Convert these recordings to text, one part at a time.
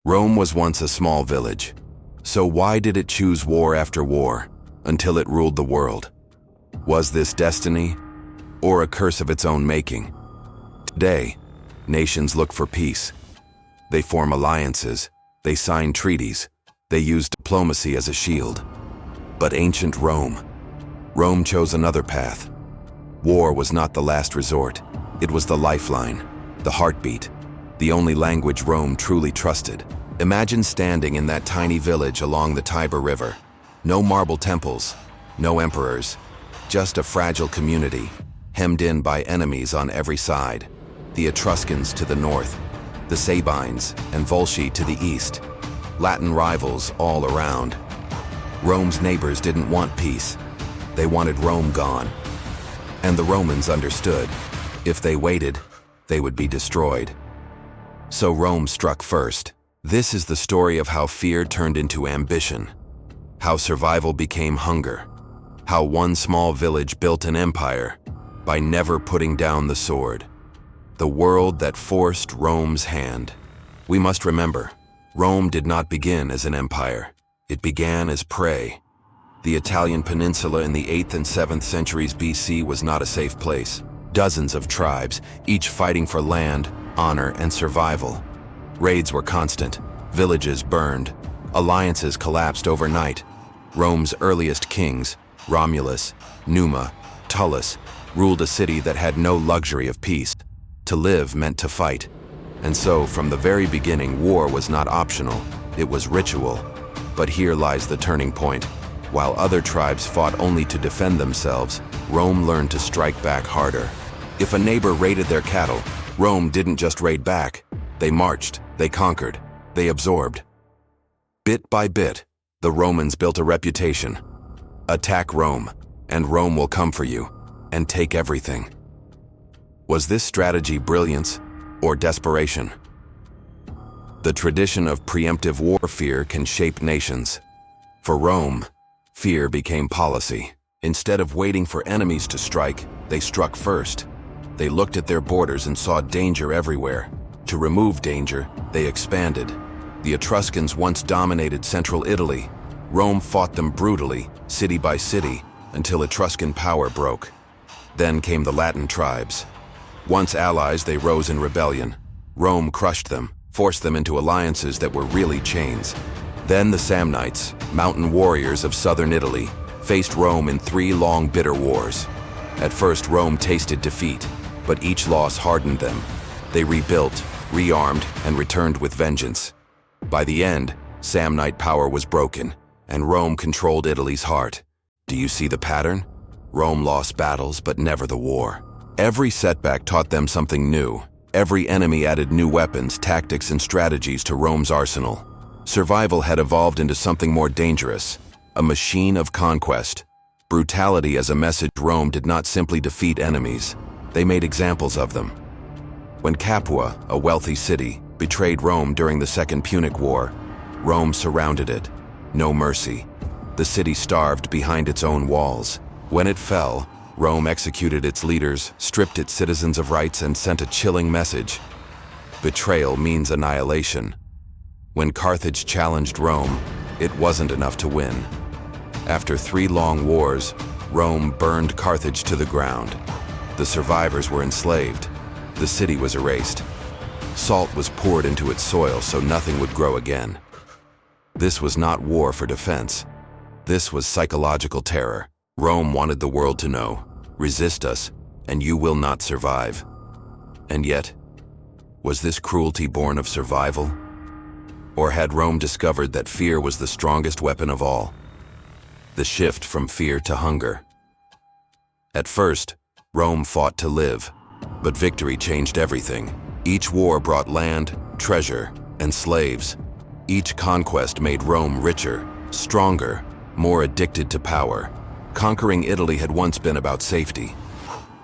Rome was once a small village. So why did it choose war after war until it ruled the world? Was this destiny or a curse of its own making? Today, nations look for peace. They form alliances, they sign treaties, they use diplomacy as a shield. But ancient Rome chose another path. War was not the last resort. It was the lifeline, the heartbeat, the only language Rome truly trusted. Imagine standing in that tiny village along the Tiber River. No marble temples, no emperors, just a fragile community, hemmed in by enemies on every side. The Etruscans to the north, the Sabines and Volsci to the east, Latin rivals all around. Rome's neighbors didn't want peace. They wanted Rome gone. And the Romans understood. If they waited, they would be destroyed. So Rome struck first. This is the story of how fear turned into ambition, how survival became hunger, how one small village built an empire by never putting down the sword. The world that forced Rome's hand. We must remember, Rome did not begin as an empire. It began as prey. The Italian peninsula in the 8th and 7th centuries BC was not a safe place. Dozens of tribes, each fighting for land, honor, and survival. Raids were constant, villages burned, alliances collapsed overnight. Rome's earliest kings, Romulus, Numa, Tullus, ruled a city that had no luxury of peace. To live meant to fight. And so, from the very beginning, war was not optional, it was ritual. But here lies the turning point. While other tribes fought only to defend themselves, Rome learned to strike back harder. If a neighbor raided their cattle, Rome didn't just raid back. They marched, they conquered, they absorbed. Bit by bit, the Romans built a reputation. Attack Rome, and Rome will come for you, and take everything. Was this strategy brilliance or desperation? The tradition of preemptive warfare can shape nations. For Rome, fear became policy. Instead of waiting for enemies to strike, they struck first. They looked at their borders and saw danger everywhere. To remove danger, they expanded. The Etruscans once dominated central Italy. Rome fought them brutally, city by city, until Etruscan power broke. Then came the Latin tribes. Once allies, they rose in rebellion. Rome crushed them, forced them into alliances that were really chains. Then the Samnites, mountain warriors of southern Italy, faced Rome in 3 long bitter wars. At first, Rome tasted defeat, but each loss hardened them. They rebuilt, rearmed, and returned with vengeance. By the end, Samnite power was broken, and Rome controlled Italy's heart. Do you see the pattern? Rome lost battles, but never the war. Every setback taught them something new. Every enemy added new weapons, tactics, and strategies to Rome's arsenal. Survival had evolved into something more dangerous, a machine of conquest. Brutality as a message. Rome did not simply defeat enemies. They made examples of them. When Capua, a wealthy city, betrayed Rome during the Second Punic War, Rome surrounded it. No mercy. The city starved behind its own walls. When it fell, Rome executed its leaders, stripped its citizens of rights, and sent a chilling message. Betrayal means annihilation. When Carthage challenged Rome, it wasn't enough to win. After 3 long wars, Rome burned Carthage to the ground. The survivors were enslaved. The city was erased. Salt was poured into its soil so nothing would grow again. This was not war for defense. This was psychological terror. Rome wanted the world to know, resist us, and you will not survive. And yet, was this cruelty born of survival? Or had Rome discovered that fear was the strongest weapon of all? The shift from fear to hunger. At first, Rome fought to live, but victory changed everything. Each war brought land, treasure, and slaves. Each conquest made Rome richer, stronger, more addicted to power. Conquering Italy had once been about safety.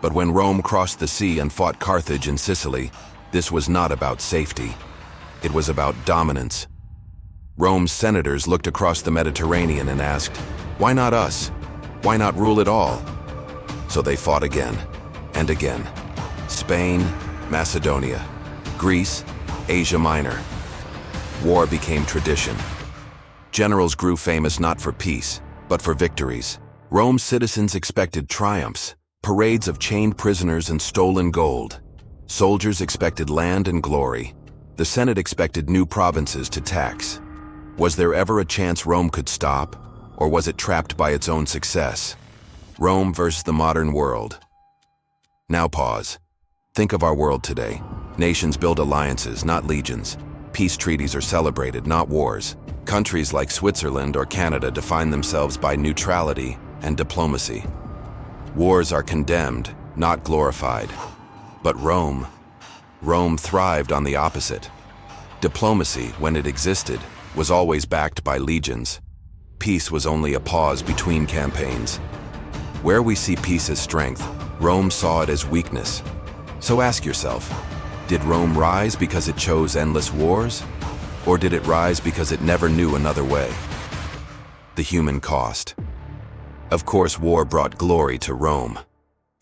But when Rome crossed the sea and fought Carthage in Sicily, this was not about safety. It was about dominance. Rome's senators looked across the Mediterranean and asked, "Why not us? Why not rule it all?" So they fought again and again. Spain, Macedonia, Greece, Asia Minor. war became tradition. Generals grew famous not for peace, but for victories. Rome's citizens expected triumphs, parades of chained prisoners and stolen gold. Soldiers expected land and glory. The Senate expected new provinces to tax. Was there ever a chance Rome could stop, or was it trapped by its own success? Rome versus the modern world. Now pause. Think of our world today. Nations build alliances, not legions. Peace treaties are celebrated, not wars. Countries like Switzerland or Canada define themselves by neutrality and diplomacy. Wars are condemned, not glorified. But Rome thrived on the opposite. Diplomacy, when it existed, was always backed by legions. Peace was only a pause between campaigns. Where we see peace as strength, Rome saw it as weakness. So ask yourself, did Rome rise because it chose endless wars? Or did it rise because it never knew another way? The human cost. Of course, war brought glory to Rome.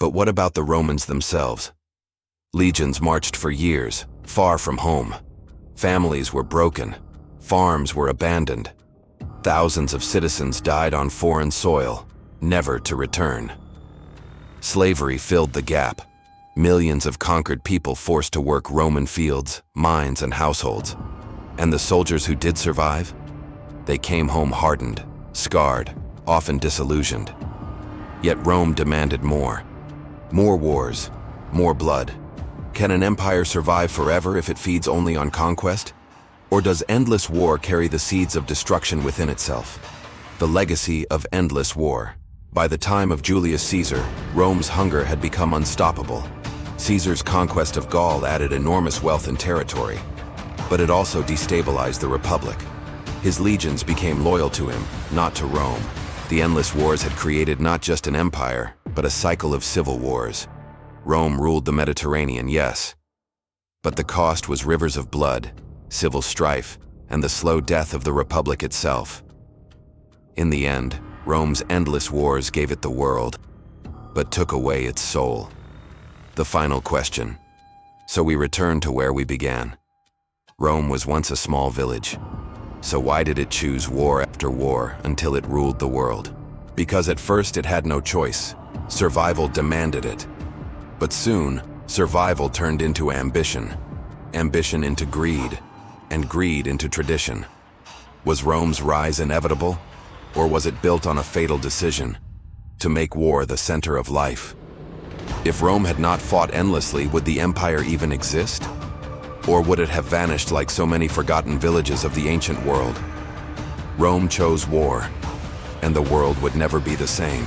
But what about the Romans themselves? Legions marched for years, far from home. Families were broken. Farms were abandoned. Thousands of citizens died on foreign soil, never to return. Slavery filled the gap. Millions of conquered people forced to work Roman fields, mines, and households. And the soldiers who did survive? They came home hardened, scarred, often disillusioned. Yet Rome demanded more. More wars, more blood. Can an empire survive forever if it feeds only on conquest? Or does endless war carry the seeds of destruction within itself? The legacy of endless war. By the time of Julius Caesar, Rome's hunger had become unstoppable. Caesar's conquest of Gaul added enormous wealth and territory, but it also destabilized the Republic. His legions became loyal to him, not to Rome. The endless wars had created not just an empire, but a cycle of civil wars. Rome ruled the Mediterranean, yes, but the cost was rivers of blood, civil strife, and the slow death of the Republic itself. In the end, Rome's endless wars gave it the world, but took away its soul. The final question. So we return to where we began. Rome was once a small village. So why did it choose war after war until it ruled the world? Because at first it had no choice. Survival demanded it. But soon, survival turned into ambition. Ambition into greed, and greed into tradition. Was Rome's rise inevitable? Or was it built on a fatal decision? To make war the center of life? If Rome had not fought endlessly, would the empire even exist? Or would it have vanished like so many forgotten villages of the ancient world? Rome chose war, and the world would never be the same.